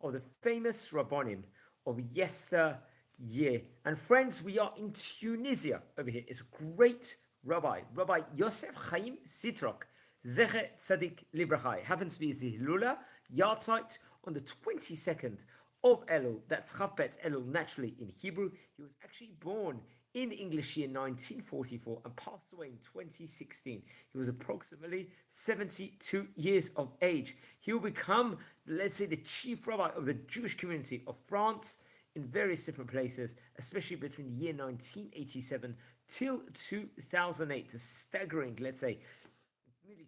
of the famous Rabbonim of yesteryear. And friends, we are in Tunisia over here. It's a great Rabbi, Rabbi Yosef Chaim Sitrock, Zeche Tzadik Librachai. Happens to be his Hilula Yahrzeit on the 22nd of Elul. That's Chavbet Elul, naturally in Hebrew. He was actually born in English year 1944 and passed away in 2016. He was approximately 72 years of age. He will become, let's say, the chief rabbi of the Jewish community of France in various different places, especially between the year 1987 till 2008. A staggering, let's say, nearly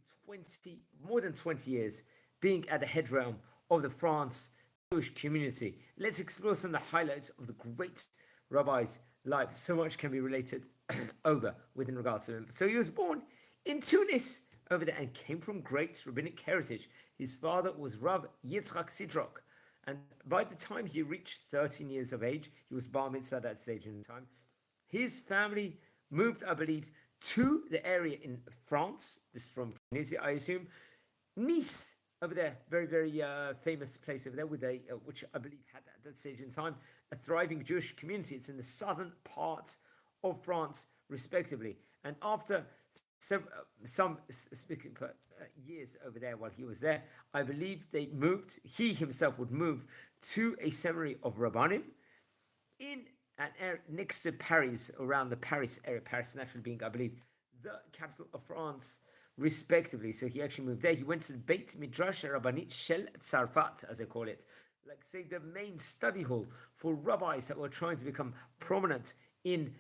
more than 20 years being at the head realm of the France Jewish community. Let's explore some of the highlights of the great rabbi's life. So much can be related over within regards to him. So he was born in Tunis over there and came from great rabbinic heritage. His father was Rav Yitzchak Sitrock, and by the time he reached 13 years of age, he was bar mitzvah at that stage in time. His family moved, I believe, to the area in France. This is from Tunisia, I assume. Nice, over there, very, very famous place over there, with which I believe had at that stage in time a thriving Jewish community. It's in the southern part of France, respectively. And after some years over there, while he was there, I believe he himself would move to a seminary of Rabbanim in an area next to Paris, around the Paris area, Paris naturally being, I believe, the capital of France, respectively. So he actually moved there. He went to the Beit Midrash Rabbanit Shel Tzarfat, as they call it, like say the main study hall for rabbis that were trying to become prominent in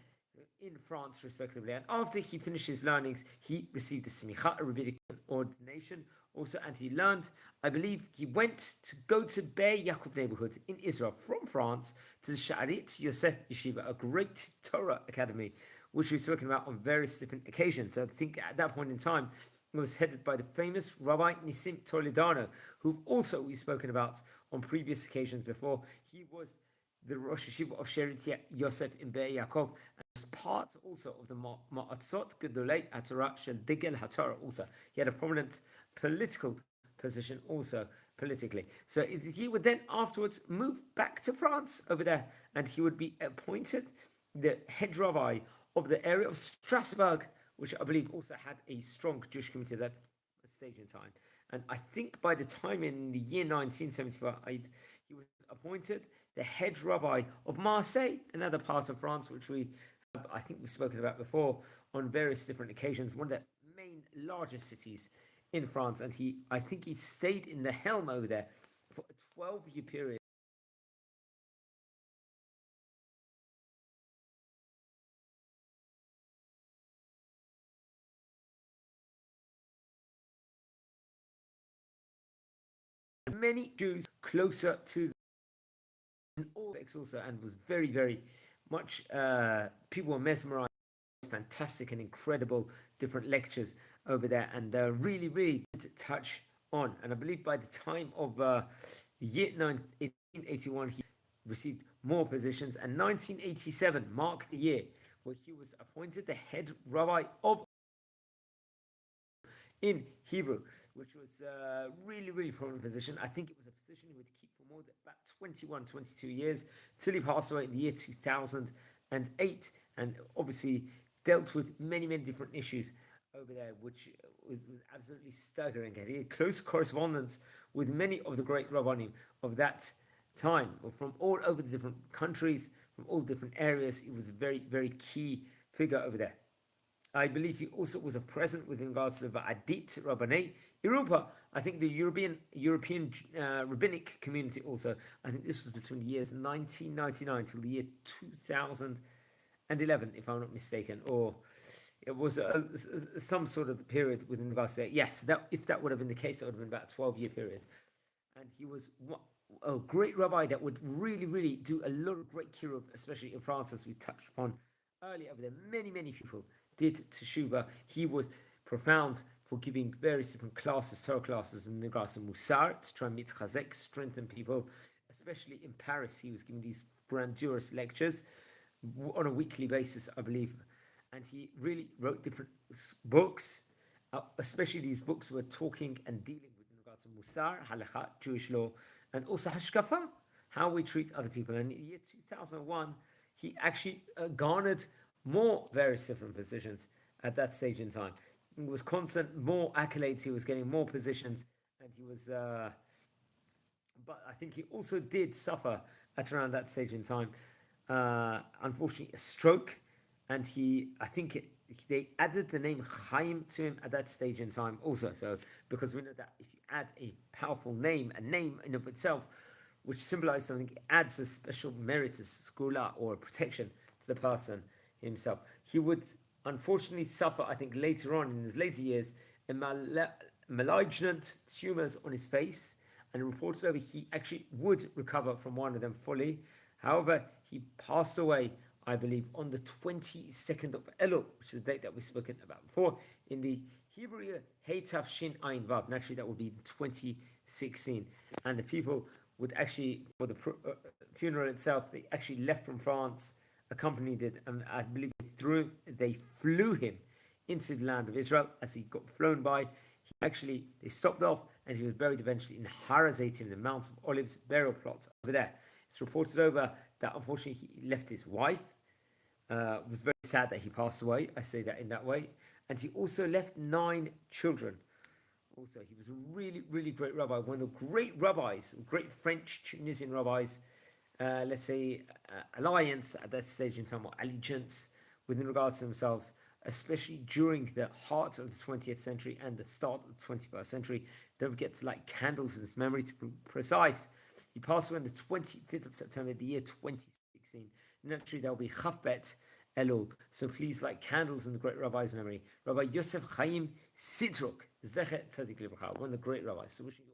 France, respectively. And after he finished his learnings, he received the smicha, a rabbinic ordination also, and he learned, I believe, he went to go to Be'er Yaakov neighborhood in Israel from France to the Sha'arit Yosef Yeshiva, a great Torah academy, which we've spoken about on various different occasions. So I think at that point in time, it was headed by the famous Rabbi Nisim Toledano, who also we've spoken about on previous occasions before. He was the Rosh Yeshiva of Sherit Yosef in Be'er Yaakov, and was part also of the Ma'atzot Gedolei HaTorah Shel Digel HaTorah also. He had a prominent political position also, politically. So he would then afterwards move back to France over there, and he would be appointed the head rabbi of the area of Strasbourg, which I believe also had a strong Jewish community at that stage in time. And I think by the time in the year 1975, he was appointed the head rabbi of Marseille, another part of France, which I think we've spoken about before on various different occasions, one of the main largest cities in France. And I think he stayed in the helm over there for a 12-year period. Many Jews closer to them, all also, and was very, very much, people were mesmerized. Fantastic and incredible different lectures over there, and really, really to touch on. And I believe by the time of the year 1881, he received more positions, and 1987 marked the year where he was appointed the head rabbi of in Hebrew, which was a really, really prominent position. I think it was a position he would keep for more than about 21, 22 years, till he passed away in the year 2008, and obviously dealt with many, many different issues over there, which was absolutely staggering. He had close correspondence with many of the great rabbanim of that time, from all over the different countries, from all different areas. He was a very, very key figure over there. I believe he also was a present with regards to the Va'adit Rabbanei Europa. I think the European rabbinic community also. I think this was between the years 1999 till the year 2011, if I'm not mistaken, or it was some sort of period within regards to that. Yes, if that would have been the case, that would have been about a 12-year period. And he was a great rabbi that would really, really do a lot of great kiruv, especially in France, as we touched upon earlier. Over there, many, many people did teshuvah. He was profound for giving various different classes, Torah classes, in regards to Musar, to try and mitchazek, strengthen people, especially in Paris. He was giving these grandiose lectures on a weekly basis, I believe. And he really wrote different books, especially these books were talking and dealing with in regards to Musar, Halakha, Jewish law, and also hashkafa, how we treat other people. And in the year 2001, he actually garnered more various different positions at that stage in time. It was constant, more accolades, he was getting more positions, and he was, but I think he also did suffer at around that stage in time, unfortunately, a stroke, and they added the name Chaim to him at that stage in time also. So, because we know that if you add a powerful name, a name in of itself, which symbolizes something, it adds a special merit, a skula, or a protection to the person himself. He would unfortunately suffer, I think, later on in his later years, a malignant tumors on his face, and reported over he actually would recover from one of them fully. However, he passed away, I believe, on the 22nd of Elul, which is the date that we've spoken about before, in the Hebrew year Hey Tav Shin Ayin Vav. Naturally, that would be 2016. And the people would actually, for the funeral itself, they actually left from France, accompanied it, and I believe they flew him into the land of Israel. As he got flown by, they stopped off, and he was buried eventually in Har HaZeitim, the Mount of Olives burial plot over there. It's reported over that unfortunately he left his wife. It was very sad that he passed away. I say that in that way. And he also left 9 children. Also, he was a really, really great rabbi, one of the great rabbis, great French Tunisian rabbis, let's say alliance at that stage in time, or allegiance within regards to themselves, especially during the heart of the 20th century and the start of the 21st century. Don't forget to light candles in his memory, to be precise. He passed away on the 25th of September, the year 2016. Naturally, there will be Chafbet Elul. So please light candles in the great rabbi's memory. Rabbi Yosef Chaim Sitrock, Zecher Tzadik Libracha, one of the great rabbis. So wishing you